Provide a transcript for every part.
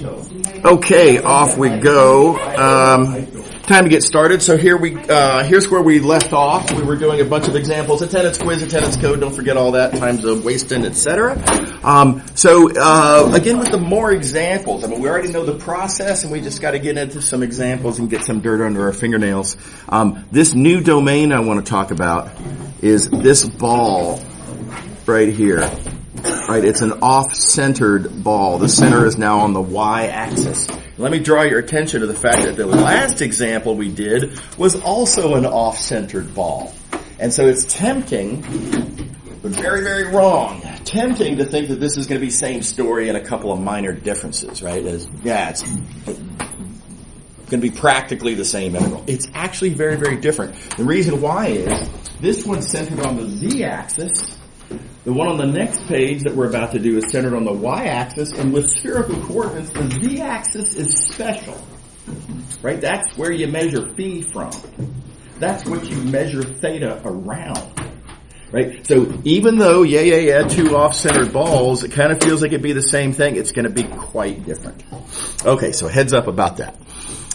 Okay, off we go. Time to get started. So here's where we left off. We were doing a bunch of examples, attendance quiz, attendance code, don't forget all that, times of wasting, etc. Again, with the more examples, we already know the process and we just got to get into some examples and get some dirt under our fingernails. This new domain I want to talk about is this ball right here. Right, it's an off-centered ball. The center is now on the y-axis. Let me draw your attention to the fact that the last example we did was also an off-centered ball. And so it's tempting, but very, very wrong, tempting to think that this is going to be same story and a couple of minor differences, right? It's going to be practically the same integral. It's actually very, very different. The reason why is this one's centered on the z-axis. The one on the next page that we're about to do is centered on the y-axis, and with spherical coordinates, the z-axis is special. Right? That's where you measure phi from. That's what you measure theta around. Right? So even though, two off-centered balls, it kind of feels like it'd be the same thing, it's going to be quite different. Okay, so heads up about that.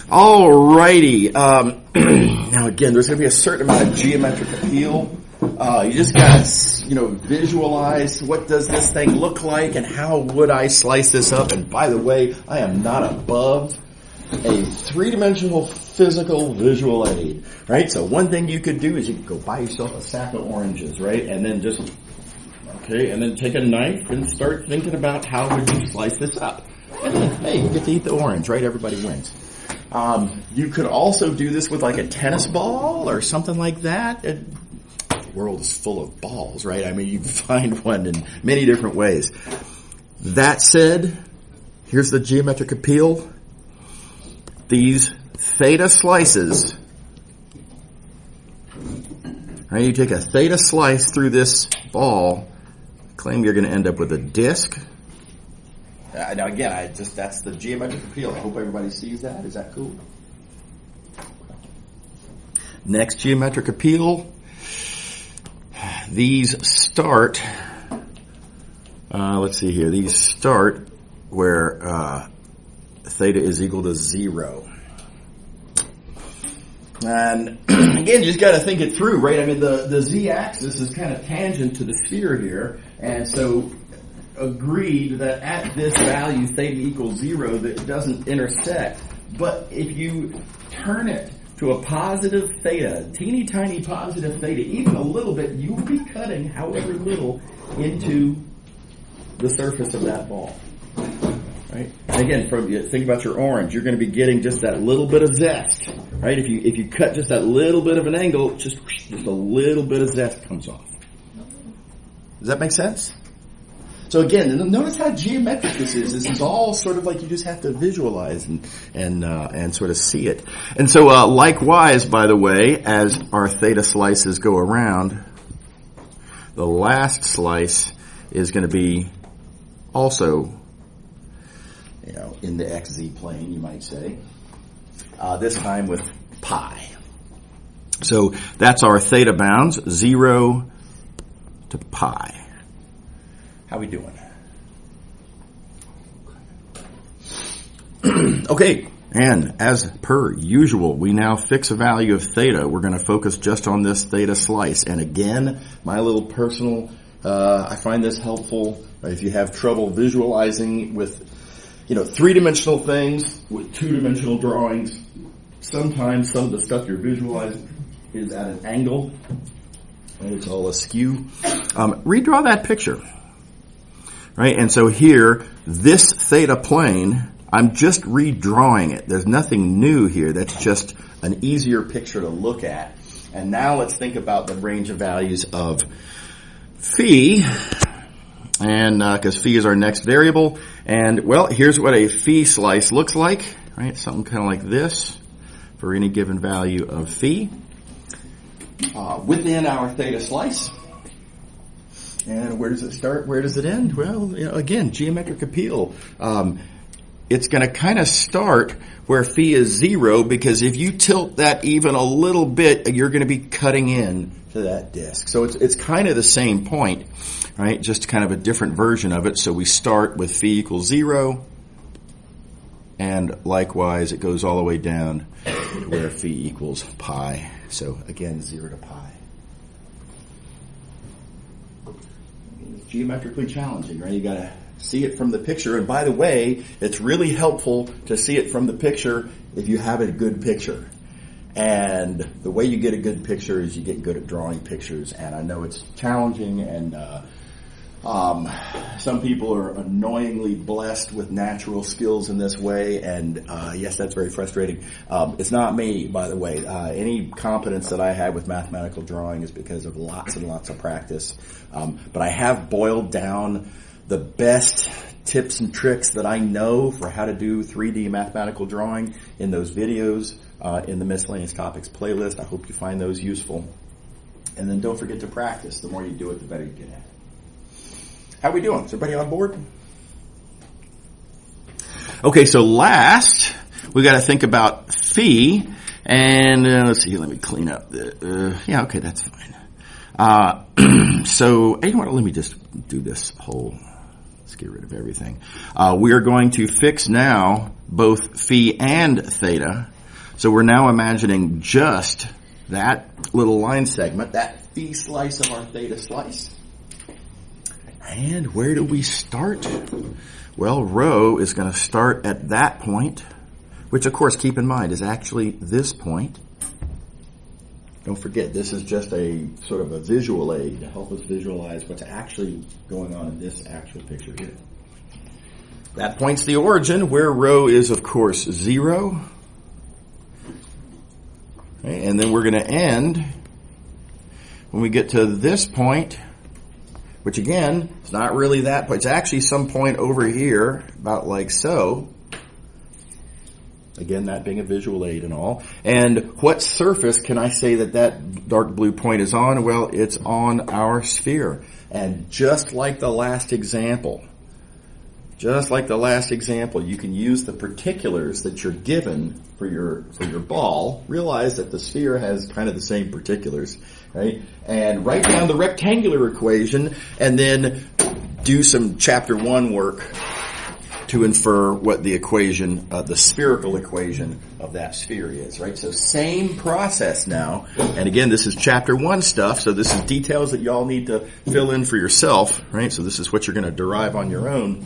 Alrighty. Now again, there's going to be a certain amount of geometric appeal. You just gotta, visualize what does this thing look like and how would I slice this up. And by the way, I am not above a three-dimensional physical visual aid, right? So one thing you could do is you could go buy yourself a sack of oranges, right? And then and then take a knife and start thinking about how would you slice this up. And then, hey, you get to eat the orange, right? Everybody wins. You could also do this with like a tennis ball or something like that. World is full of balls, right? You can find one in many different ways. That said, here's the geometric appeal. These theta slices, right? You take a theta slice through this ball, claim you're going to end up with a disc. Now again, that's the geometric appeal. I hope everybody sees that. Is that cool? Next geometric appeal. These start, let's see here, these start where theta is equal to 0. And again, you just got to think it through, right? The z-axis is kind of tangent to the sphere here, and so agreed that at this value, theta equals 0, that it doesn't intersect. But if you turn it to a positive theta, teeny tiny positive theta, even a little bit, you will be cutting however little into the surface of that ball. Right? And again, think about your orange. You're going to be getting just that little bit of zest. Right? If you cut just that little bit of an angle, just a little bit of zest comes off. Does that make sense? So again, notice how geometric this is. This is all sort of like you just have to visualize and sort of see it. And so likewise, by the way, as our theta slices go around, the last slice is going to be also, in the XZ plane, you might say. This time with pi. So that's our theta bounds, 0 to pi. How we doing? Okay, and as per usual, we now fix a value of theta. We're going to focus just on this theta slice. And again, my little personal, I find this helpful if you have trouble visualizing with, three-dimensional things, with two-dimensional drawings. Sometimes some of the stuff you're visualizing is at an angle, and it's all askew. Redraw that picture. Right, and so here, this theta plane, I'm just redrawing it. There's nothing new here. That's just an easier picture to look at. And now let's think about the range of values of phi. And because phi is our next variable. And, well, here's what a phi slice looks like. Right, something kind of like this for any given value of phi. Within our theta slice. And where does it start? Where does it end? Well, again, geometric appeal. It's going to kind of start where phi is 0, because if you tilt that even a little bit, you're going to be cutting in to that disk. So it's kind of the same point, right? Just kind of a different version of it. So we start with phi equals 0. And likewise, it goes all the way down to where phi equals pi. So again, 0 to pi. It's geometrically challenging, right? You got to see it from the picture. And by the way, it's really helpful to see it from the picture if you have a good picture. And the way you get a good picture is you get good at drawing pictures. And I know it's challenging, and some people are annoyingly blessed with natural skills in this way, and yes, that's very frustrating. It's not me, by the way. Any competence that I have with mathematical drawing is because of lots and lots of practice. But I have boiled down the best tips and tricks that I know for how to do 3D mathematical drawing in those videos in the Miscellaneous Topics playlist. I hope you find those useful. And then don't forget to practice. The more you do it, the better you get at it. How are we doing? Is everybody on board? Okay, so last, we got to think about phi. And let's see, let me clean up the, yeah, okay, that's fine. So, you know what, let me just do this whole, let's get rid of everything. We are going to fix now both phi and theta. So we're now imagining just that little line segment, that phi slice of our theta slice. And where do we start? Well, rho is going to start at that point, which of course, keep in mind, is actually this point. Don't forget, this is just a sort of a visual aid to help us visualize what's actually going on in this actual picture here. That point's the origin, where rho is, of course, 0. Okay, and then we're going to end when we get to this point, which again, it's not really that point. It's actually some point over here, about like so. Again, that being a visual aid and all. And what surface can I say that that dark blue point is on? Well, it's on our sphere. And just like the last example, you can use the particulars that you're given for your ball. Realize that the sphere has kind of the same particulars, right? And write down the rectangular equation, and then do some chapter 1 work to infer what the equation, the spherical equation of that sphere is, right? So same process now. And again, this is chapter 1 stuff, so this is details that y'all need to fill in for yourself, right? So this is what you're going to derive on your own.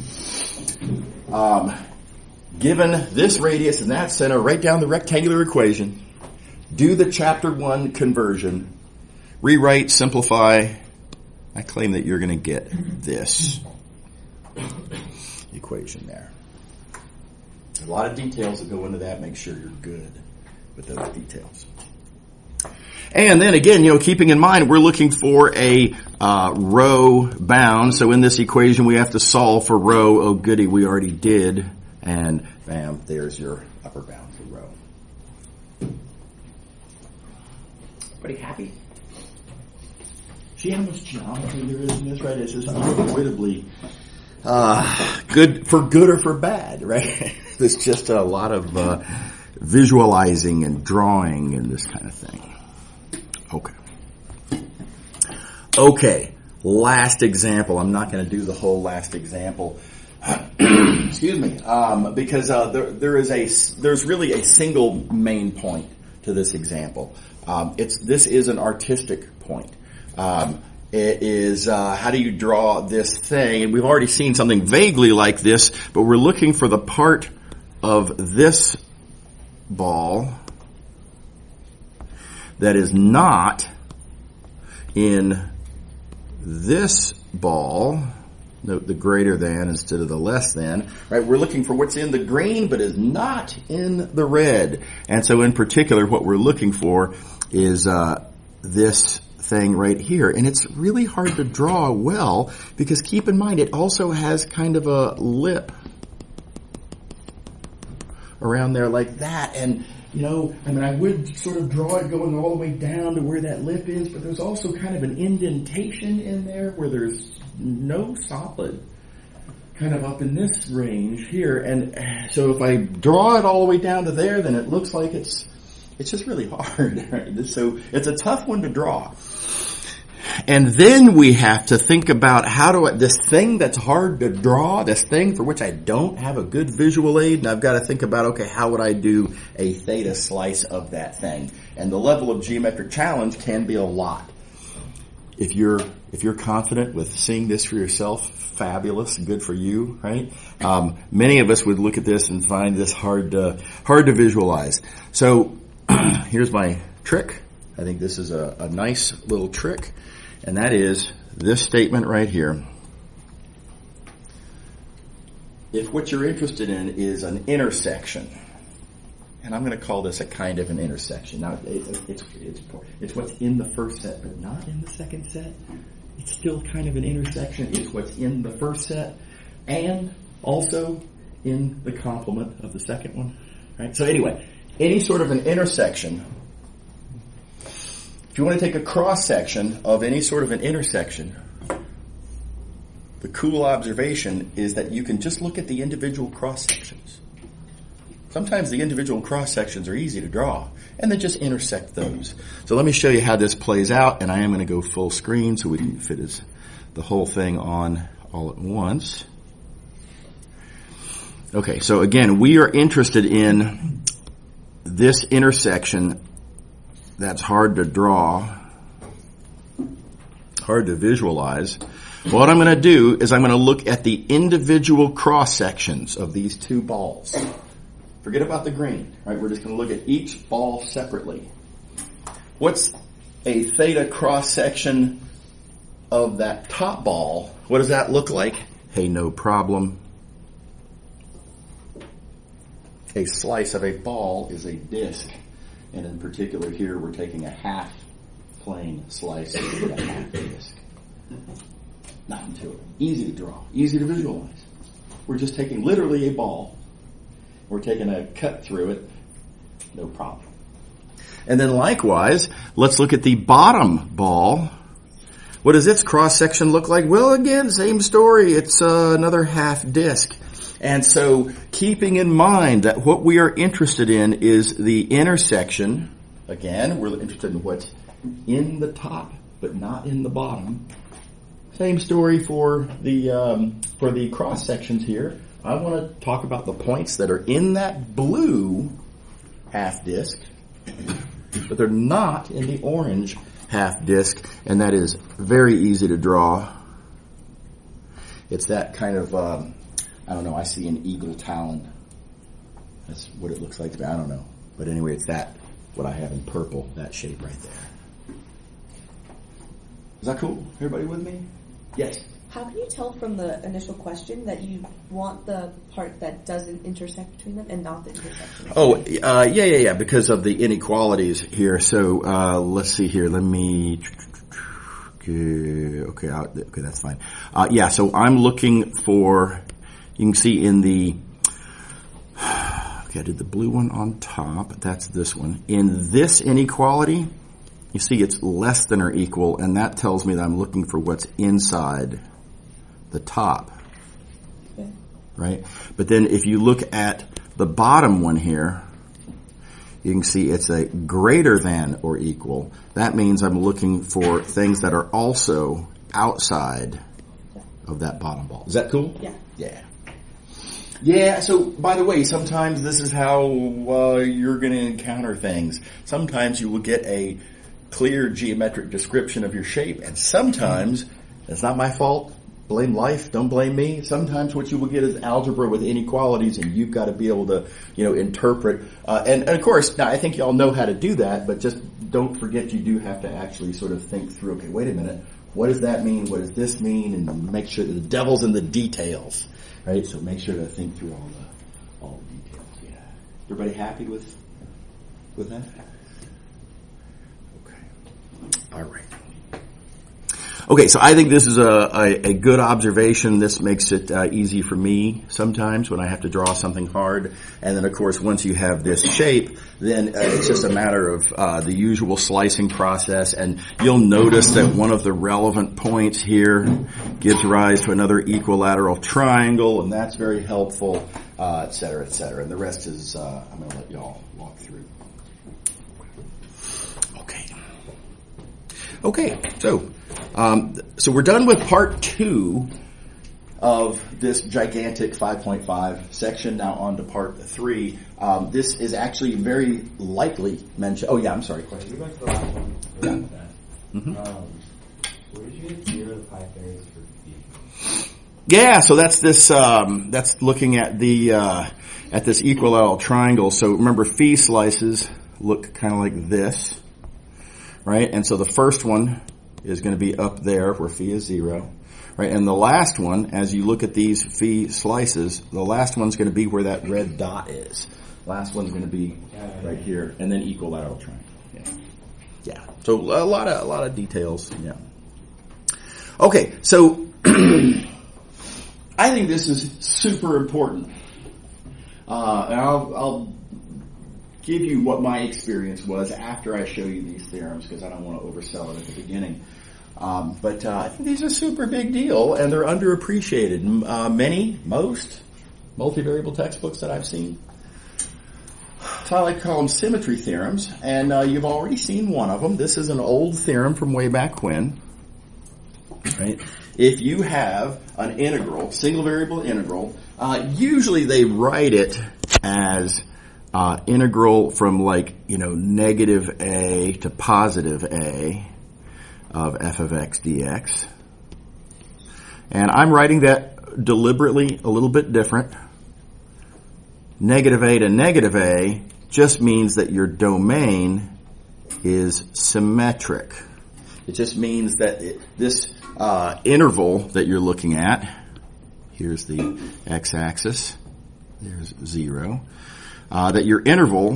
Given this radius and that center, write down the rectangular equation, do the chapter 1 conversion, rewrite, simplify. I claim that you're going to get this equation there. A lot of details that go into that. Make sure you're good with those details. And then again, keeping in mind, we're looking for a rho bound. So in this equation, we have to solve for rho. Oh, goody, we already did. And bam, there's your upper bound for rho. Everybody happy? See how much geometry there is in this, right? It's just unavoidably good or for bad, right? There's just a lot of visualizing and drawing and this kind of thing. Okay, last example. I'm not going to do the whole last example. Excuse me, because there's really a single main point to this example. This is an artistic point. It is how do you draw this thing? And we've already seen something vaguely like this, but we're looking for the part of this ball that is not in this ball. Note the greater than instead of the less than. Right? We're looking for what's in the green but is not in the red. And so in particular, what we're looking for is this thing right here. And it's really hard to draw well because keep in mind it also has kind of a lip around there like that. And I would sort of draw it going all the way down to where that lip is, but there's also kind of an indentation in there where there's no solid kind of up in this range here. And so if I draw it all the way down to there, then it looks like it's just really hard. Right? So it's a tough one to draw. And then we have to think about how do this thing that's hard to draw, this thing for which I don't have a good visual aid, and I've got to think about, okay, how would I do a theta slice of that thing? And the level of geometric challenge can be a lot. If you're confident with seeing this for yourself, fabulous, good for you, right? Many of us would look at this and find this hard to visualize. So here's my trick. I think this is a nice little trick, and that is this statement right here. If what you're interested in is an intersection, and I'm going to call this a kind of an intersection. Now, it's what's in the first set, but not in the second set. It's still kind of an intersection. It's what's in the first set, and also in the complement of the second one. Right? So anyway, any sort of an intersection. If you want to take a cross-section of any sort of an intersection, the cool observation is that you can just look at the individual cross-sections. Sometimes the individual cross-sections are easy to draw, and then just intersect those. So let me show you how this plays out, and I am going to go full screen so we can fit the whole thing on all at once. Okay, so again, we are interested in this intersection that's hard to draw, hard to visualize. What I'm going to do is I'm going to look at the individual cross-sections of these two balls. Forget about the green, right? We're just going to look at each ball separately. What's a theta cross-section of that top ball? What does that look like? Hey, no problem. A slice of a ball is a disc. And in particular here, we're taking a half plane slice of a half disc. Nothing to it. Easy to draw. Easy to visualize. We're just taking literally a ball. We're taking a cut through it. No problem. And then likewise, let's look at the bottom ball. What does its cross-section look like? Well, again, same story. It's another half disc. And so keeping in mind that what we are interested in is the intersection. Again, we're interested in what's in the top, but not in the bottom. Same story for the cross sections here. I want to talk about the points that are in that blue half disc, but they're not in the orange half disc, and that is very easy to draw. It's that kind of, I don't know, I see an eagle talon. That's what it looks like to me. I don't know. But anyway, it's that, what I have in purple, that shape right there. Is that cool? Everybody with me? Yes. How can you tell from the initial question that you want the part that doesn't intersect between them and not the intersection? Oh, yeah, because of the inequalities here. So let's see here. Let me... Okay, that's fine. So I'm looking for... You can see in the... Okay, I did the blue one on top. That's this one. In this inequality, you see it's less than or equal, and that tells me that I'm looking for what's inside the top. Okay. Right? But then if you look at the bottom one here, you can see it's a greater than or equal. That means I'm looking for things that are also outside of that bottom ball. Is that cool? Yeah. Yeah. Yeah, so by the way, sometimes this is how you're going to encounter things. Sometimes you will get a clear geometric description of your shape, and sometimes, it's not my fault, blame life, don't blame me. Sometimes what you will get is algebra with inequalities, and you've got to be able to, interpret. And of course, now I think you all know how to do that, but just don't forget you do have to actually sort of think through, okay, wait a minute, what does that mean? What does this mean? And make sure that the devil's in the details. Right, so make sure to think through all the details. Yeah, everybody happy with that? Okay, all right. Okay, so I think this is a good observation. This makes it easy for me sometimes when I have to draw something hard. And then, of course, once you have this shape, then it's just a matter of the usual slicing process. And you'll notice that one of the relevant points here gives rise to another equilateral triangle, and that's very helpful, et cetera, et cetera. And the rest is I'm going to let y'all walk through. Okay. Okay, so we're done with part 2 of this gigantic 5.5 section. Now on to part 3. This is actually very likely mentioned. Oh yeah, I'm sorry. Question. Go back to the last one. Yeah. Mm-hmm. Where did you get 0 to pi varies for b? Yeah, so that's this. That's looking at the at this equilateral triangle. So remember, phi slices look kind of like this, right? And so the first one is going to be up there where phi is 0, right? And the last one, as you look at these phi slices, the last one's going to be where that red dot is. Last one's going to be right here, and then equilateral triangle. Yeah. So a lot of details. Yeah. Okay, so I think this is super important, and I'll give you what my experience was after I show you these theorems, because I don't want to oversell it at the beginning. But I think these are super big deal, and they're underappreciated. Most multivariable textbooks that I've seen, so I like to call them symmetry theorems, and you've already seen one of them. This is an old theorem from way back when. Right? If you have an integral, single variable integral, usually they write it as integral from negative a to positive a of f of x dx. And I'm writing that deliberately a little bit different. Negative a to negative a just means that your domain is symmetric. It just means that this interval that you're looking at, here's the x-axis, there's 0, that your interval,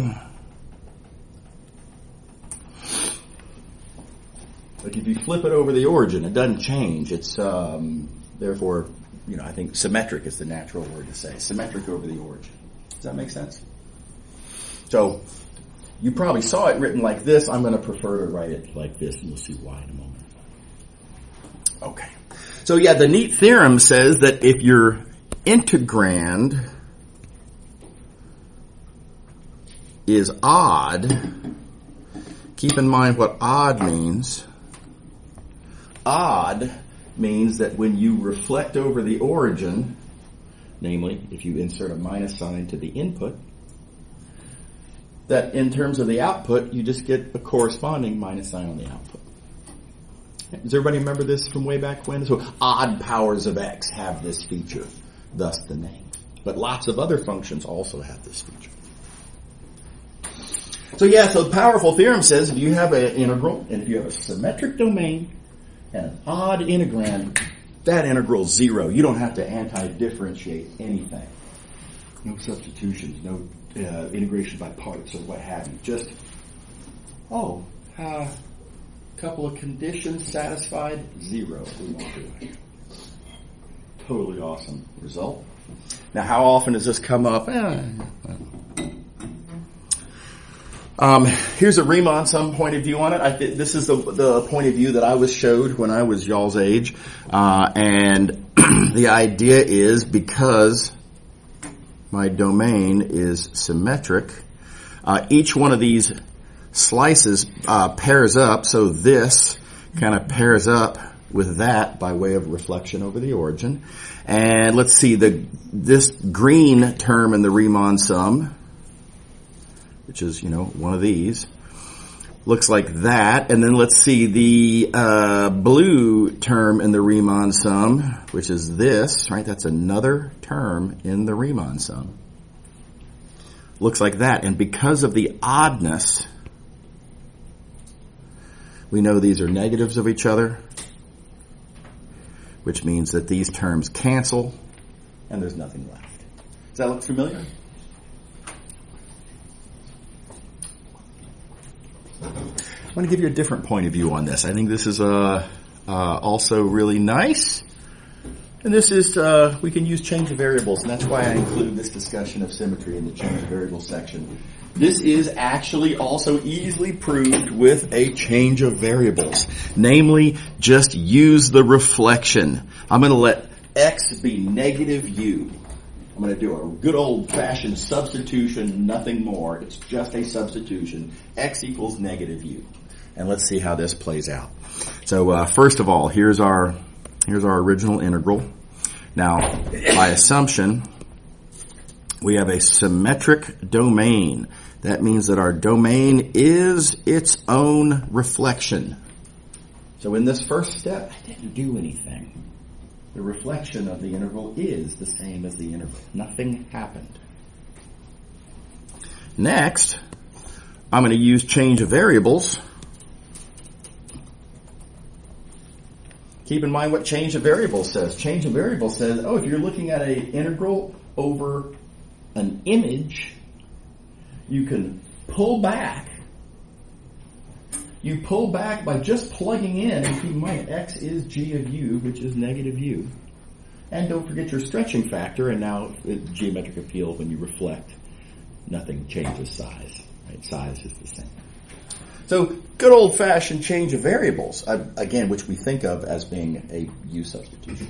like if you flip it over the origin, it doesn't change. It's therefore, I think symmetric is the natural word to say. Symmetric over the origin. Does that make sense? So you probably saw it written like this. I'm going to prefer to write it like this, and you'll see why in a moment. Okay. So yeah, the neat theorem says that if your integrand is odd, keep in mind what odd means. Odd means that when you reflect over the origin, namely if you insert a minus sign to the input, that in terms of the output, you just get a corresponding minus sign on the output. Does everybody remember this from way back when? So odd powers of x have this feature, thus the name. But lots of other functions also have this feature. So the powerful theorem says if you have an integral, and if you have a symmetric domain and an odd integrand, that integral is 0. You don't have to anti-differentiate anything. No substitutions, no integration by parts or what have you. Just, couple of conditions satisfied, 0. We won't do it. Totally awesome result. Now, how often does this come up? Here's a Riemann sum point of view on it. This is the point of view that I was showed when I was y'all's age. And the idea is because my domain is symmetric, each one of these slices pairs up, so this kind of pairs up with that by way of reflection over the origin. And let's see, this green term in the Riemann sum, which is, one of these, looks like that. And then let's see, the blue term in the Riemann sum, which is this, right? That's another term in the Riemann sum. Looks like that. And because of the oddness, we know these are negatives of each other, which means that these terms cancel, and there's nothing left. Does that look familiar? I want to give you a different point of view on this. I think this is also really nice. And this is, we can use change of variables, and that's why I include this discussion of symmetry in the change of variables section. This is actually also easily proved with a change of variables. Namely, just use the reflection. I'm going to let x be negative u. I'm going to do a good old-fashioned substitution, nothing more. It's just a substitution. X equals negative u. And let's see how this plays out. So first of all, here's our original integral. Now, by assumption, we have a symmetric domain. That means that our domain is its own reflection. So in this first step, I didn't do anything. The reflection of the integral is the same as the integral. Nothing happened. Next, I'm going to use change of variables. Keep in mind what change of variables says. Change of variables says, if you're looking at an integral over an image, you can pull back. You pull back by just plugging in, and keep in mind x is g of u, which is negative u. And don't forget your stretching factor, and now it's geometric appeal when you reflect. Nothing changes size. Right? Size is the same. So, good old-fashioned change of variables, again, which we think of as being a u substitution.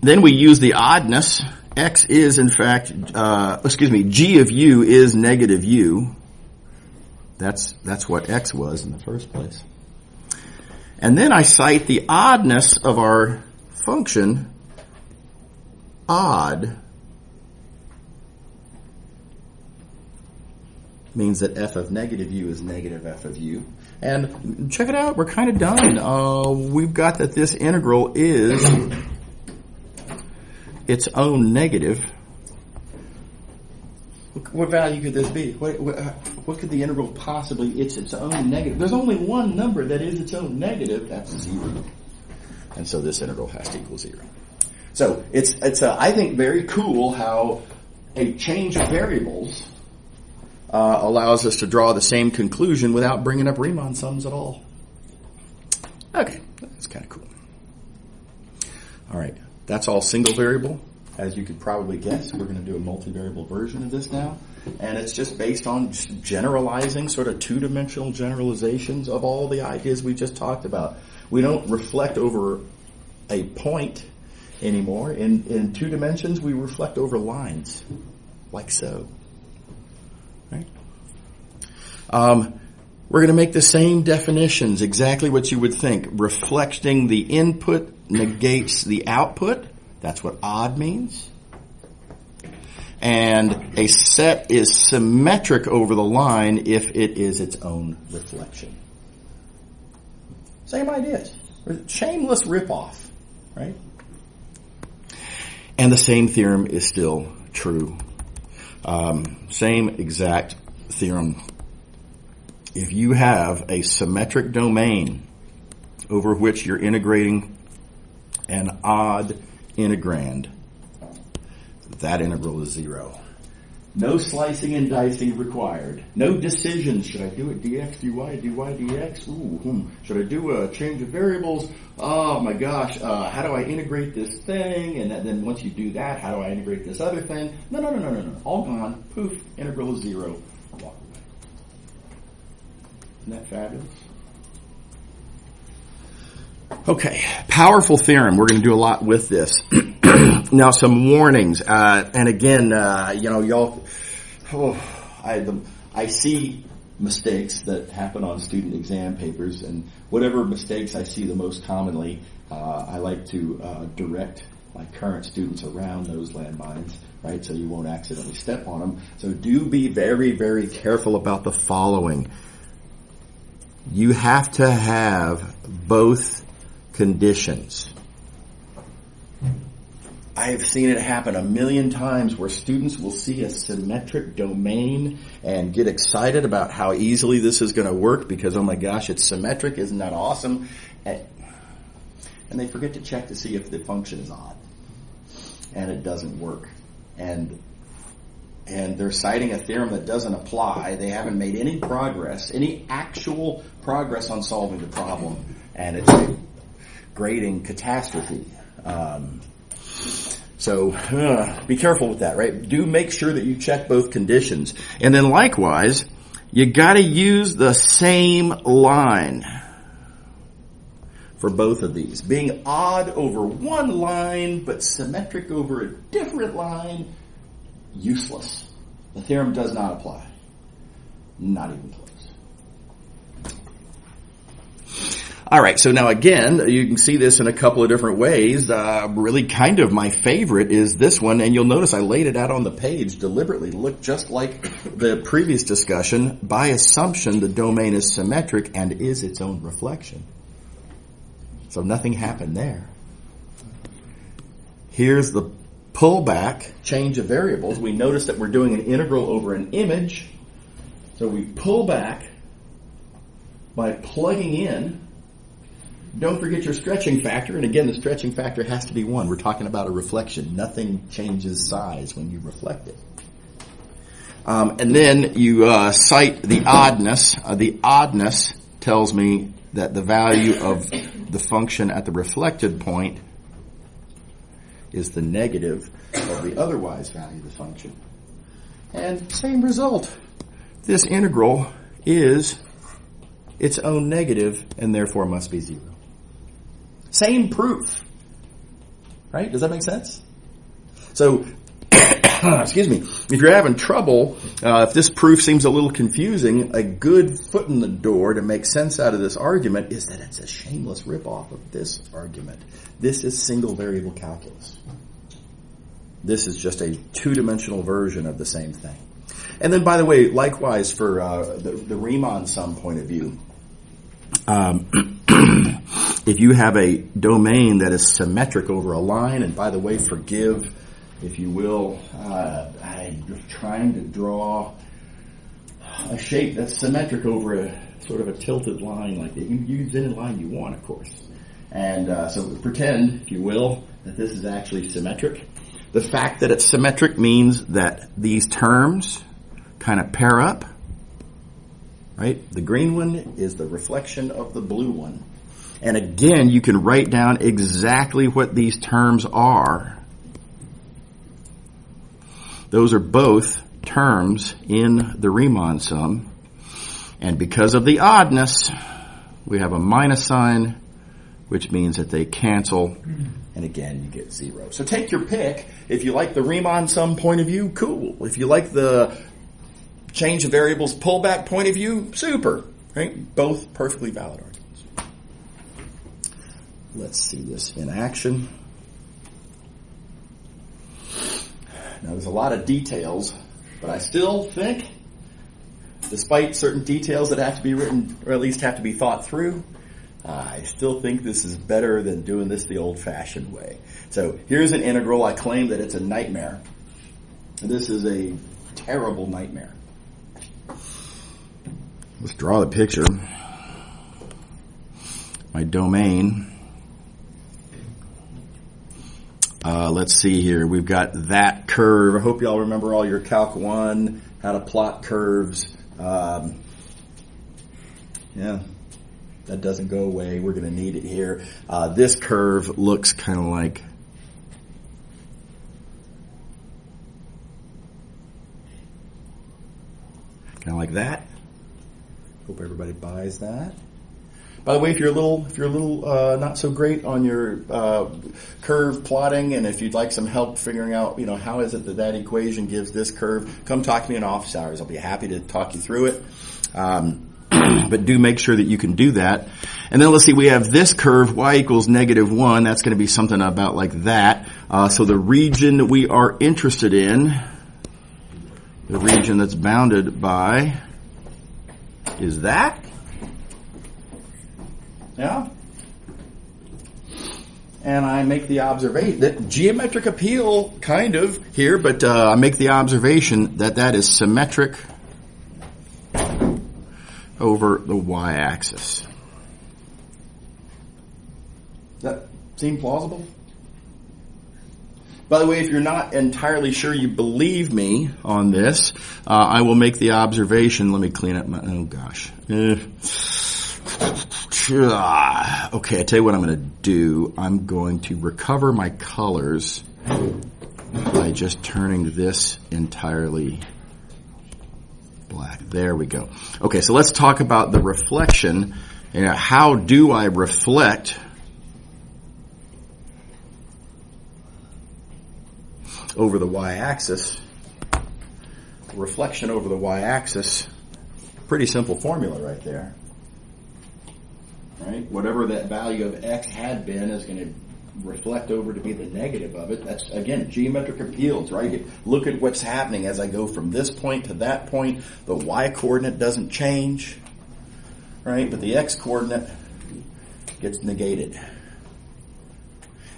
Then we use the oddness. X is, in fact, g of u is negative u. That's what x was in the first place. And then I cite the oddness of our function, odd, means that f of negative u is negative f of u. And check it out, we're kind of done. We've got that this integral is its own negative. What value could this be? What could the integral possibly? It's its own negative. There's only one number that is its own negative. That's 0. And so this integral has to equal 0. So it's I think very cool how a change of variables allows us to draw the same conclusion without bringing up Riemann sums at all. Okay, that's kind of cool. All right, that's all single variable. As you could probably guess, we're going to do a multivariable version of this now. And it's just based on generalizing, sort of two-dimensional generalizations of all the ideas we just talked about. We don't reflect over a point anymore. In 2 dimensions, we reflect over lines, like so. Right? We're going to make the same definitions, exactly what you would think. Reflecting the input negates the output. That's what odd means. And a set is symmetric over the line if it is its own reflection. Same ideas. Shameless ripoff, right? And the same theorem is still true. Same exact theorem. If you have a symmetric domain over which you're integrating an odd integrand, that integral is 0. No slicing and dicing required. No decisions. Should I do it dx, dy, dx? Should I do a change of variables? Oh my gosh, how do I integrate this thing? And then once you do that, how do I integrate this other thing? No. All gone. Poof, integral is 0. Walk away. Isn't that fabulous? Okay, powerful theorem. We're going to do a lot with this. Now, some warnings. And again, y'all, I see mistakes that happen on student exam papers, and whatever mistakes I see the most commonly, I like to direct my current students around those landmines, right, so you won't accidentally step on them. So do be very, very careful about the following. You have to have both conditions. I have seen it happen a million times where students will see a symmetric domain and get excited about how easily this is going to work because, oh my gosh, it's symmetric. Isn't that awesome? And they forget to check to see if the function is odd. And it doesn't work. And they're citing a theorem that doesn't apply. They haven't made any progress, any actual progress on solving the problem. And it's a grading catastrophe. So be careful with that, right? Do make sure that you check both conditions. And then likewise, you got to use the same line for both of these. Being odd over one line but symmetric over a different line, useless. The theorem does not apply. Not even close. All right, so now again, you can see this in a couple of different ways. Really kind of my favorite is this one, and you'll notice I laid it out on the page deliberately. Look just like the previous discussion. By assumption, the domain is symmetric and is its own reflection. So nothing happened there. Here's the pullback, change of variables. We notice that we're doing an integral over an image. So we pull back by plugging in. Don't forget your stretching factor. And again, the stretching factor has to be 1. We're talking about a reflection. Nothing changes size when you reflect it. And then you cite the oddness. The oddness tells me that the value of the function at the reflected point is the negative of the otherwise value of the function. And same result. This integral is its own negative and therefore must be 0. Same proof. Right? Does that make sense? So, excuse me, if you're having trouble, if this proof seems a little confusing, a good foot in the door to make sense out of this argument is that it's a shameless ripoff of this argument. This is single variable calculus. This is just a two-dimensional version of the same thing. And then, by the way, likewise for the Riemann sum point of view, if you have a domain that is symmetric over a line, and by the way, forgive, if you will, I'm trying to draw a shape that's symmetric over a sort of a tilted line like that. You can use any line you want, of course. And so pretend, if you will, that this is actually symmetric. The fact that it's symmetric means that these terms kind of pair up. Right? The green one is the reflection of the blue one. And again, you can write down exactly what these terms are. Those are both terms in the Riemann sum. And because of the oddness, we have a minus sign, which means that they cancel. And again, you get 0. So take your pick. If you like the Riemann sum point of view, cool. If you like the change of variables pullback point of view, super. Right? Both perfectly valid arguments. Let's see this in action. Now there's a lot of details, but I still think, despite certain details that have to be written, or at least have to be thought through, I still think this is better than doing this the old-fashioned way. So here's an integral. I claim that it's a nightmare. This is a terrible nightmare. Let's draw the picture. My domain. Let's see here. We've got that curve. I hope y'all remember all your Calc 1, how to plot curves. Yeah, that doesn't go away. We're going to need it here. This curve looks kind of like that. Hope everybody buys that. By the way, if you're a little not so great on your curve plotting, and if you'd like some help figuring out, how is it that equation gives this curve, come talk to me in office hours. I'll be happy to talk you through it. But do make sure that you can do that. And then let's see, we have this curve, y equals -1. That's going to be something about like that. So the region we are interested in, the region that's bounded by, is that. Yeah? And I make the observation that geometric appeal, kind of, here, but I make the observation that that is symmetric over the y-axis. Does that seem plausible? By the way, if you're not entirely sure you believe me on this, I will make the observation. Let me clean up my, oh gosh. Okay, I tell you what I'm going to do. I'm going to recover my colors by just turning this entirely black. There we go. Okay, so let's talk about the reflection. How do I reflect over the y-axis? Reflection over the y-axis pretty simple formula right there. Right? Whatever that value of x had been is going to reflect over to be the negative of it. That's, again, geometric appeals, right? Look at what's happening as I go from this point to that point. The y-coordinate doesn't change, right? But the x-coordinate gets negated.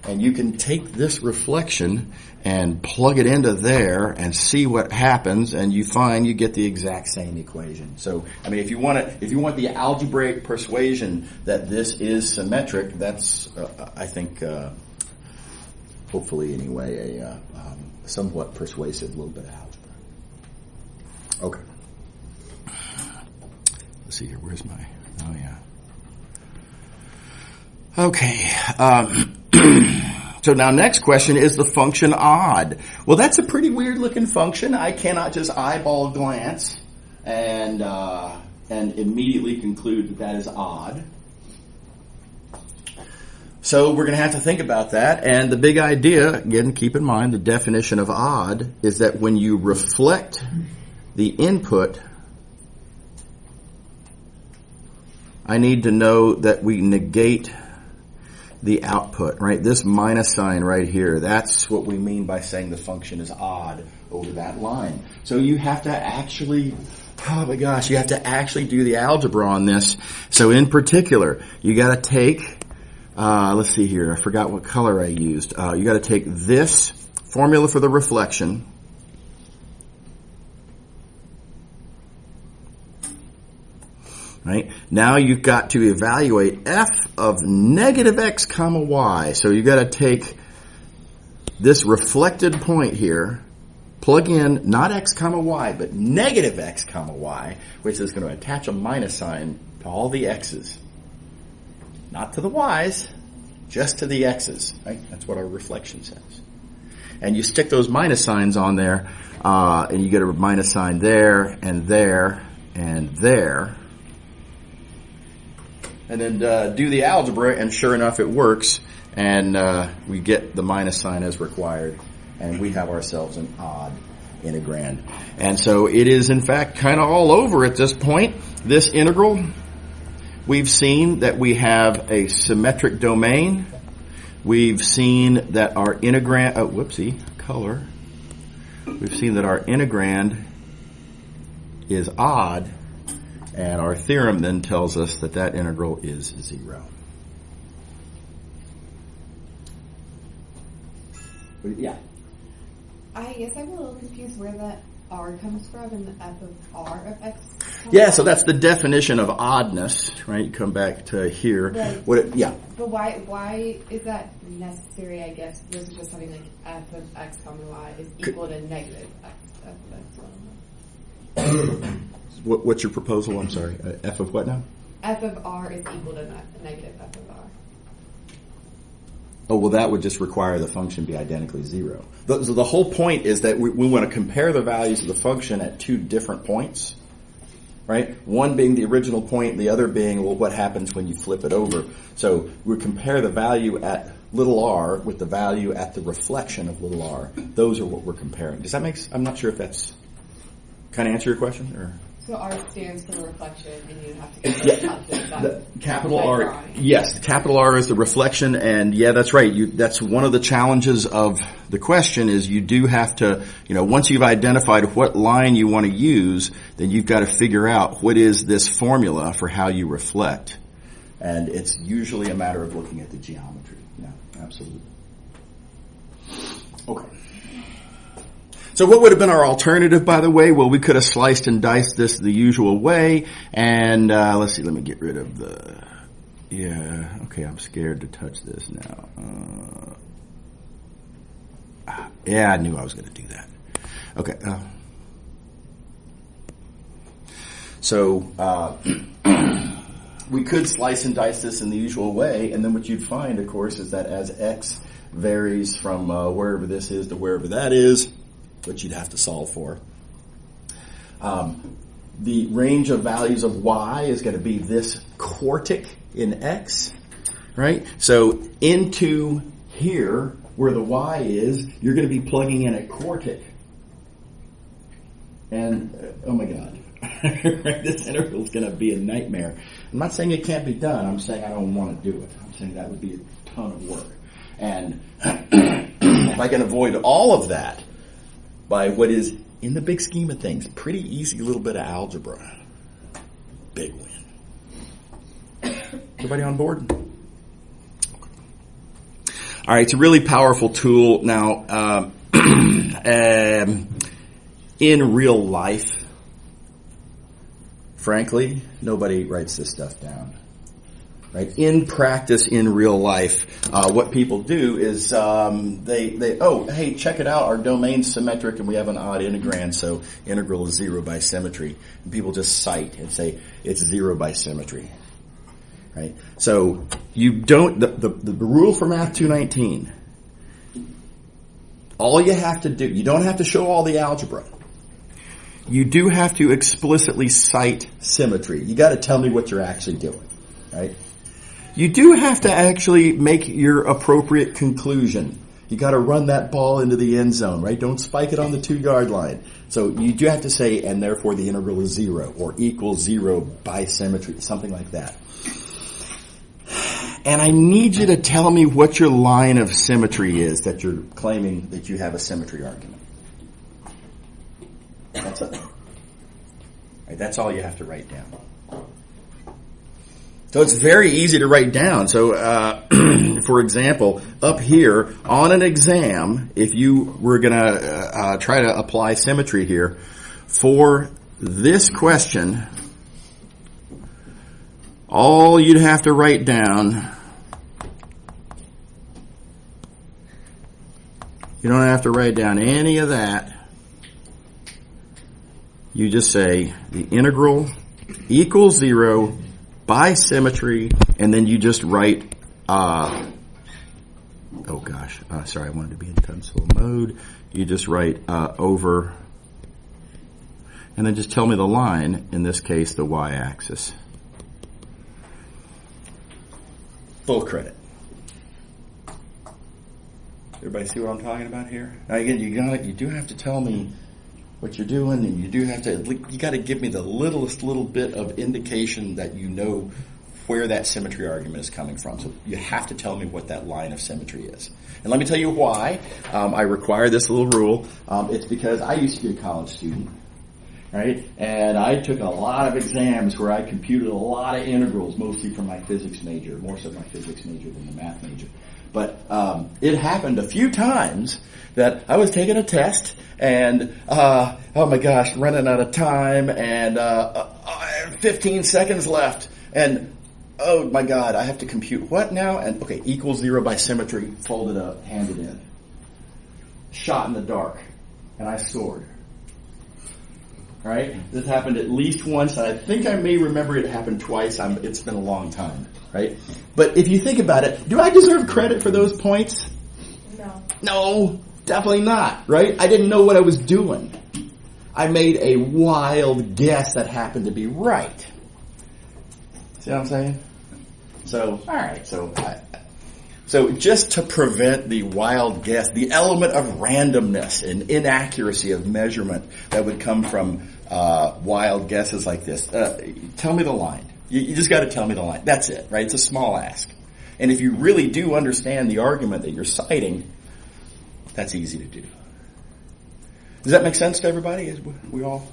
And you can take this reflection and plug it into there and see what happens, and you find you get the exact same equation. So, I mean, if you want the algebraic persuasion that this is symmetric, that's, I think, hopefully anyway, a somewhat persuasive little bit of algebra. Okay. Let's see here. Where's my? Oh yeah. Okay. So now next question, is the function odd? Well, that's a pretty weird looking function. I cannot just eyeball glance and immediately conclude that that is odd. So we're going to have to think about that. And the big idea, again, keep in mind the definition of odd is that when you reflect the input, I need to know that we negate the output, right? This minus sign right here, that's what we mean by saying the function is odd over that line. So you have to actually, oh my gosh, you have to actually do the algebra on this. So in particular, you got to take, let's see here, I forgot what color I used. You got to take this formula for the reflection, right? Now you've got to evaluate f of negative x comma y. So you've got to take this reflected point here, plug in not x comma y, but negative x comma y, which is going to attach a minus sign to all the x's. Not to the y's, just to the x's, right? That's what our reflection says. And you stick those minus signs on there, and you get a minus sign there, and there, and there. And then do the algebra, and sure enough, it works. And we get the minus sign as required. And we have ourselves an odd integrand. And so it is, in fact, kind of all over at this point. This integral, we've seen that we have a symmetric domain. We've seen that our integrand, color. We've seen that our integrand is odd. And our theorem then tells us that that integral is 0. Yeah. I guess I'm a little confused where that r comes from and the f of r of x. Yeah, so that's the definition of oddness, right? You come back to here. Right. But why is that necessary, I guess, versus just having like f of x comma y is equal to negative x of x. What's your proposal? I'm sorry. F of what now? F of r is equal to negative f of r. Oh, well, that would just require the function be identically 0. So the whole point is that we want to compare the values of the function at two different points, right? One being the original point, and the other being, well, what happens when you flip it over. So we compare the value at little r with the value at the reflection of little r. Those are what we're comparing. Does that make sense? I'm not sure if that's kind of answer your question, or... So R stands for reflection, and you have to calculate that. The capital R, yes, capital R is the reflection, and yeah, that's right. That's one of the challenges of the question is you do have to, once you've identified what line you want to use, then you've got to figure out what is this formula for how you reflect. And it's usually a matter of looking at the geometry. Yeah, absolutely. Okay. So what would have been our alternative, by the way? Well, we could have sliced and diced this the usual way. And let's see, let me get rid of the... Yeah, okay, I'm scared to touch this now. Yeah, I knew I was going to do that. Okay. So we could slice and dice this in the usual way. And then what you'd find, of course, is that as x varies from wherever this is to wherever that is, which you'd have to solve for. The range of values of y is going to be this quartic in x, right? So into here, where the y is, you're going to be plugging in a quartic. And, oh my God, this integral is going to be a nightmare. I'm not saying it can't be done. I'm saying I don't want to do it. I'm saying that would be a ton of work. And if I can avoid all of that by what is, in the big scheme of things, pretty easy little bit of algebra, big win. Everybody on board? All right, it's a really powerful tool. Now, in real life, frankly, nobody writes this stuff down. Right? In practice, in real life, what people do is hey, check it out, our domain's symmetric and we have an odd integrand, so integral is 0 by symmetry. And people just cite and say it's 0 by symmetry. Right? So you don't, the rule for Math219, all you have to do, you don't have to show all the algebra. You do have to explicitly cite symmetry. You got to tell me what you're actually doing, right? You do have to actually make your appropriate conclusion. You got to run that ball into the end zone, right? Don't spike it on the 2-yard line. So you do have to say, and therefore the integral is 0 or equals 0 by symmetry, something like that. And I need you to tell me what your line of symmetry is that you're claiming that you have a symmetry argument. That's it. Right, that's all you have to write down. So it's very easy to write down. So, for example, up here on an exam, if you were going to try to apply symmetry here, for this question, all you'd have to write down, you don't have to write down any of that. You just say the integral equals 0 by symmetry, and then you just write, sorry, I wanted to be in pencil mode. You just write over, and then just tell me the line, in this case, the y-axis. Full credit. Everybody see what I'm talking about here? Now again, you do have to tell me what you're doing, and you got to give me the littlest little bit of indication that you know where that symmetry argument is coming from. So you have to tell me what that line of symmetry is. And let me tell you why I require this little rule. It's because I used to be a college student, right? And I took a lot of exams where I computed a lot of integrals, mostly for my physics major, more so my physics major than the math major. But it happened a few times that I was taking a test and, oh my gosh, running out of time and 15 seconds left. And, oh my God, I have to compute what now? And, okay, equals 0 by symmetry, folded up, handed in. Shot in the dark. And I scored. Right? This happened at least once. And I think I may remember it happened twice. It's been a long time. Right? But if you think about it, do I deserve credit for those points? No. No, definitely not, right? I didn't know what I was doing. I made a wild guess that happened to be right. See what I'm saying? So, alright, so just to prevent the wild guess, the element of randomness and inaccuracy of measurement that would come from wild guesses like this, tell me the line. You just got to tell me the line. That's it, right? It's a small ask. And if you really do understand the argument that you're citing, that's easy to do. Does that make sense to everybody? Is we all?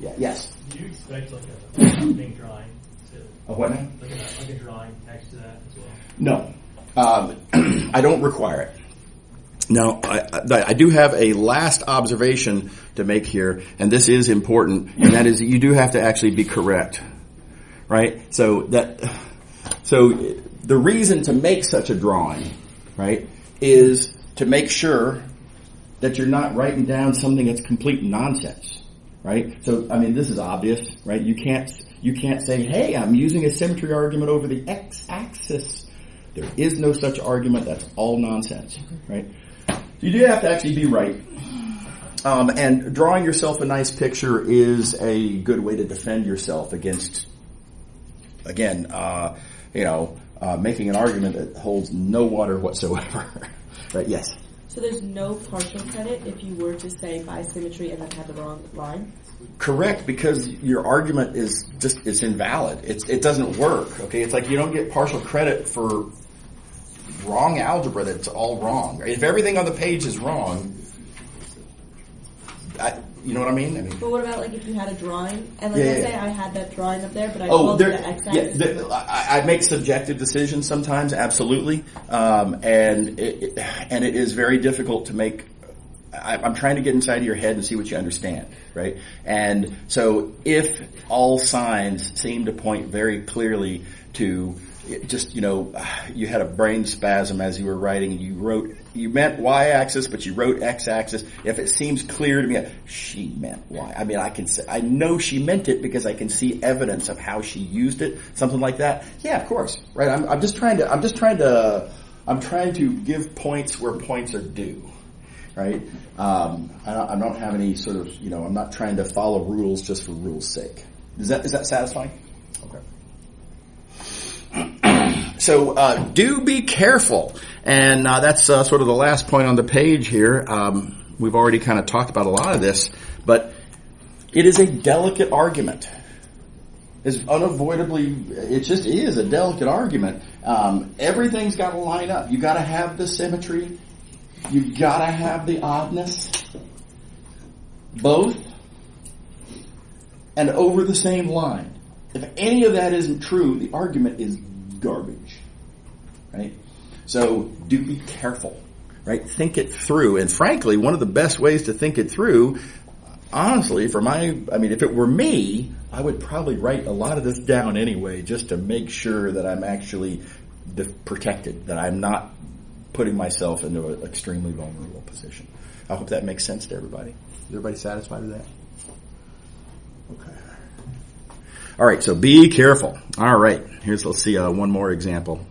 Yeah. Yes. Do you expect like a big drawing to A what now? like a drawing next to that as well? No. I don't require it. Now, I do have a last observation to make here, and this is important, and that is that you do have to actually be correct. Right? So the reason to make such a drawing, right, is to make sure that you're not writing down something that's complete nonsense. Right? So, I mean, this is obvious, right? You can't say, hey, I'm using a symmetry argument over the x-axis. There is no such argument. That's all nonsense. Right? So you do have to actually be right. And drawing yourself a nice picture is a good way to defend yourself against, again, making an argument that holds no water whatsoever. Right? Yes. So there's no partial credit if you were to say by symmetry and then have the wrong line? Correct, because your argument is just, it's invalid. It doesn't work, okay? It's like you don't get partial credit for wrong algebra that's all wrong. If everything on the page is wrong, you know what I mean? But what about like if you had a drawing and like Yeah, let's yeah. say I had that drawing up there, but I Oh, called it the x-axis. I make subjective decisions sometimes, absolutely, and it is very difficult to make. I'm trying to get inside of your head and see what you understand, right? And so, if all signs seem to point very clearly to just, you had a brain spasm as you were writing, and you meant y-axis, but you wrote x-axis. If it seems clear to me, she meant y. I mean, I know she meant it because I can see evidence of how she used it, something like that. Yeah, of course, right? I'm trying to give points where points are due, right? I don't have any sort of, I'm not trying to follow rules just for rules' sake. Is that satisfying? Okay. So do be careful, and that's sort of the last point on the page here. We've already kind of talked about a lot of this, but it is a delicate argument. It just is a delicate argument. Everything's got to line up. You got to have the symmetry. You got to have the oddness, both, and over the same line. If any of that isn't true, the argument is garbage, right? So do be careful, right? Think it through. And frankly, one of the best ways to think it through, honestly, if it were me, I would probably write a lot of this down anyway, just to make sure that I'm actually protected, that I'm not putting myself into an extremely vulnerable position. I hope that makes sense to everybody. Is everybody satisfied with that? Okay. All right, so be careful. All right, let's see one more example.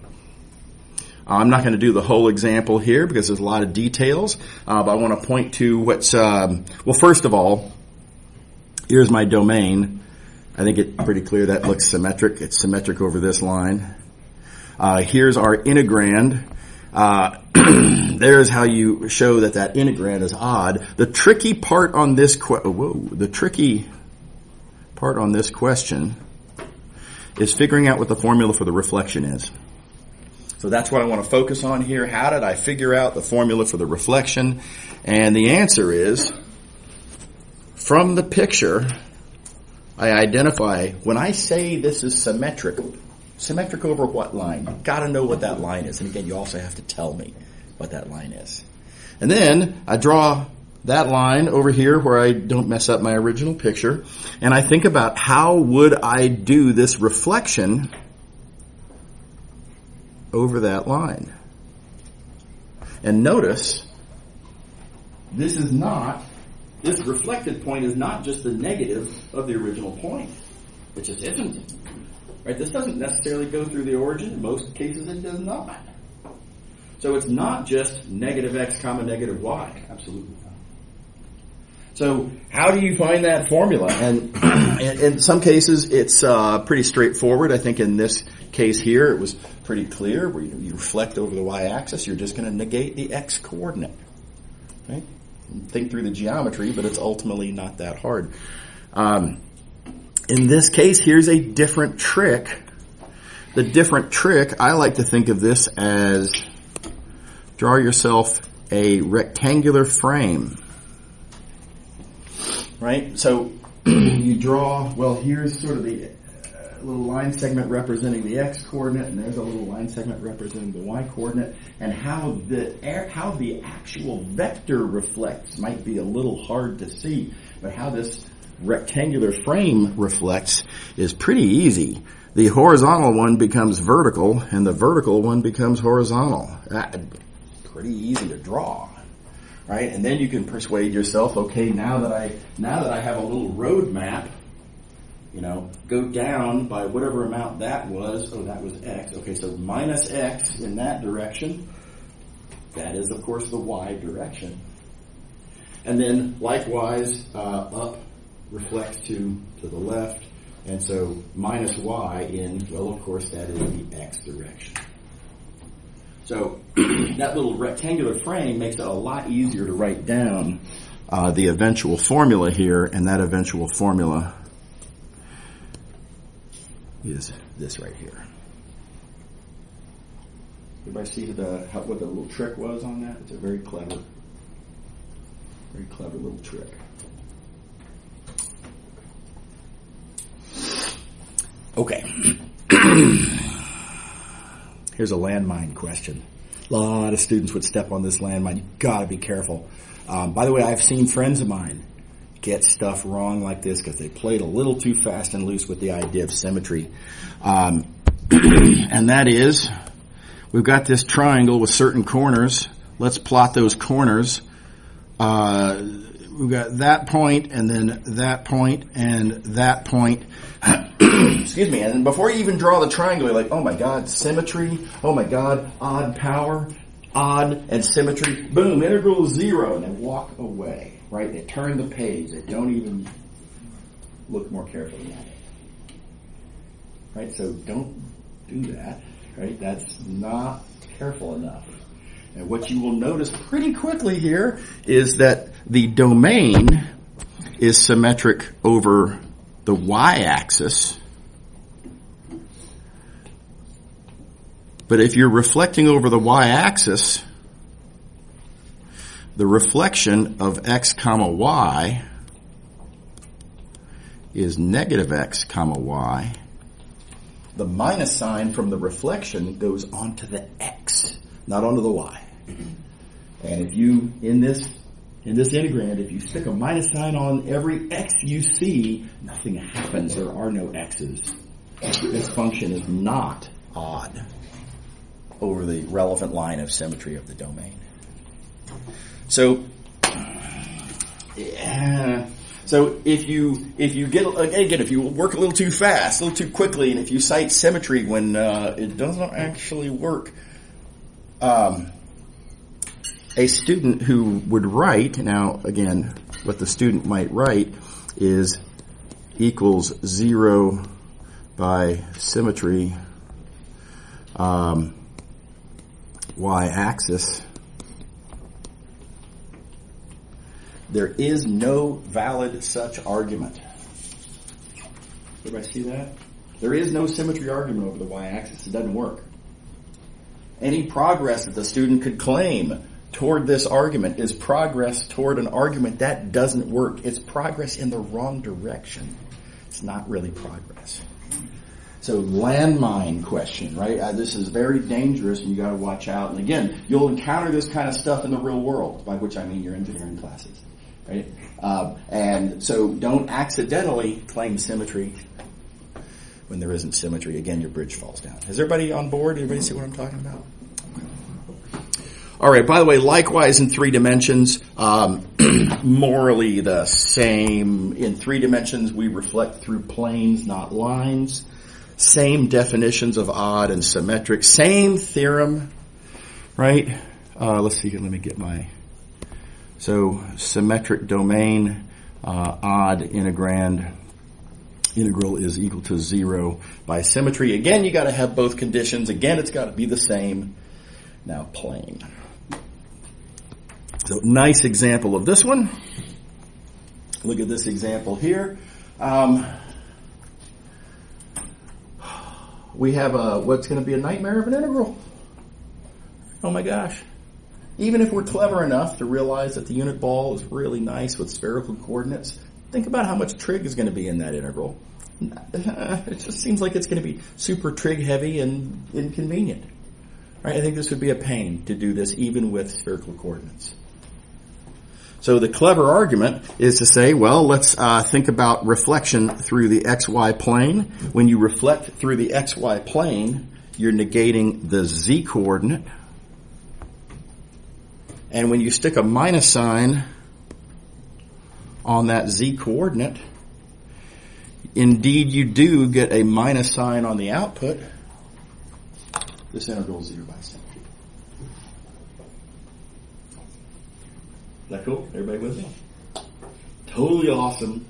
I'm not going to do the whole example here because there's a lot of details, but I want to point to what's, first of all, here's my domain. I think it's pretty clear that looks symmetric. It's symmetric over this line. Here's our integrand. There's how you show that integrand is odd. The tricky part on this question is figuring out what the formula for the reflection is. So that's what I want to focus on here. How did I figure out the formula for the reflection? And the answer is, from the picture, I identify, when I say this is symmetric over what line? You've got to know what that line is. And again, you also have to tell me what that line is. And then I draw that line over here where I don't mess up my original picture, and I think about how would I do this reflection over that line. And notice, this reflected point is not just the negative of the original point. It just isn't. Right? This doesn't necessarily go through the origin. In most cases, it does not. So it's not just negative x comma negative y. Absolutely not. So how do you find that formula? And in some cases, it's pretty straightforward. I think in this case here, it was pretty clear. Where you reflect over the y-axis, you're just going to negate the x-coordinate. Right? Think through the geometry, but it's ultimately not that hard. In this case, here's a different trick. The different trick, I like to think of this as draw yourself a rectangular frame. Right? So you draw, here's sort of the little line segment representing the x-coordinate, and there's a little line segment representing the y-coordinate, and how the actual vector reflects might be a little hard to see, but how this rectangular frame reflects is pretty easy. The horizontal one becomes vertical, and the vertical one becomes horizontal. Pretty easy to draw. Right? And then you can persuade yourself, okay, now that I have a little road map, go down by whatever amount that was. Oh, that was x. Okay, so minus x in that direction. That is, of course, the y direction. And then, likewise, up reflects to the left. And so minus y in, of course, that is the x direction. So that little rectangular frame makes it a lot easier to write down the eventual formula here, and that eventual formula is this right here. Everybody see what the little trick was on that? It's a very clever little trick. Okay. Here's a landmine question. A lot of students would step on this landmine. You've got to be careful. By the way, I've seen friends of mine get stuff wrong like this because they played a little too fast and loose with the idea of symmetry. And that is, we've got this triangle with certain corners. Let's plot those corners. We've got that point, and then that point, and that point. Excuse me. And before you even draw the triangle, you're like, oh my God, symmetry. Oh my God, odd power, odd and symmetry. Boom, integral is 0, and they walk away. Right? They turn the page. They don't even look more carefully at it. Right? So don't do that. Right? That's not careful enough. And what you will notice pretty quickly here is that the domain is symmetric over the y-axis. But if you're reflecting over the y-axis, the reflection of x comma y is negative x comma y. The minus sign from the reflection goes onto the x, not onto the y. And if you, in this integrand, if you stick a minus sign on every x you see, nothing happens. There are no x's. This function is not odd over the relevant line of symmetry of the domain. So if you get again, if you work a little too fast, a little too quickly, and if you cite symmetry when it doesn't actually work, a student who would write, now again, what the student might write is equals 0 by symmetry y-axis. There is no valid such argument. Everybody see that? There is no symmetry argument over the y-axis. It doesn't work. Any progress that the student could claim toward this argument is progress toward an argument that doesn't work. It's progress in the wrong direction. It's not really progress. So landmine question, right? This is very dangerous and you got to watch out. And again, you'll encounter this kind of stuff in the real world, by which I mean your engineering classes, right? And so don't accidentally claim symmetry when there isn't symmetry. Again, your bridge falls down. Is everybody on board? Everybody see what I'm talking about? All right, by the way, likewise in 3 dimensions, morally the same. In 3 dimensions, we reflect through planes, not lines. Same definitions of odd and symmetric. Same theorem, right? Let's see here, let me get my... So, symmetric domain, odd integrand. Integral is equal to 0 by symmetry. Again, you got to have both conditions. Again, it's got to be the same. Now, plane. So, nice example of this one. Look at this example here. We have what's going to be a nightmare of an integral. Oh my gosh. Even if we're clever enough to realize that the unit ball is really nice with spherical coordinates, think about how much trig is going to be in that integral. It just seems like it's going to be super trig heavy and inconvenient. Right? I think this would be a pain to do this even with spherical coordinates. So the clever argument is to say, well, let's think about reflection through the xy plane. When you reflect through the xy plane, you're negating the z coordinate. And when you stick a minus sign on that z coordinate, indeed you do get a minus sign on the output. This integral is 0 by symmetry. Is that cool? Everybody with me? Totally awesome.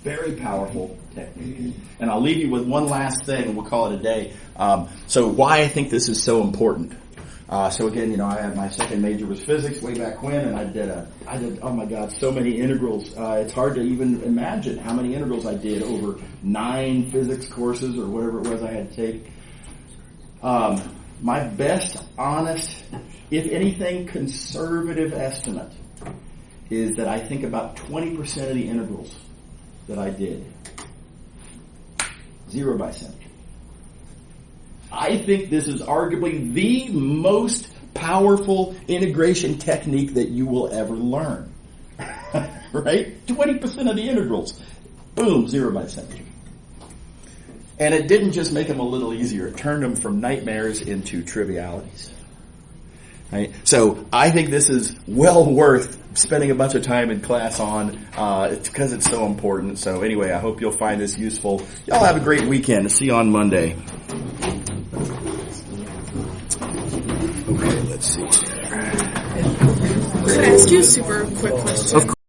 Very powerful technique. And I'll leave you with one last thing and we'll call it a day. So why I think this is so important. So again, I had my second major was physics way back when, and I did, oh my God, so many integrals. It's hard to even imagine how many integrals I did over 9 physics courses or whatever it was I had to take. My best honest, if anything, conservative estimate is that I think about 20% of the integrals that I did, 0 by symmetry. I think this is arguably the most powerful integration technique that you will ever learn. Right? 20% of the integrals. Boom, 0 by symmetry. And it didn't just make them a little easier. It turned them from nightmares into trivialities. Right? So I think this is well worth spending a bunch of time in class on. It's because it's so important. So anyway, I hope you'll find this useful. Y'all have a great weekend. See you on Monday. Okay, let's see. Can I ask you a super quick question? Of course.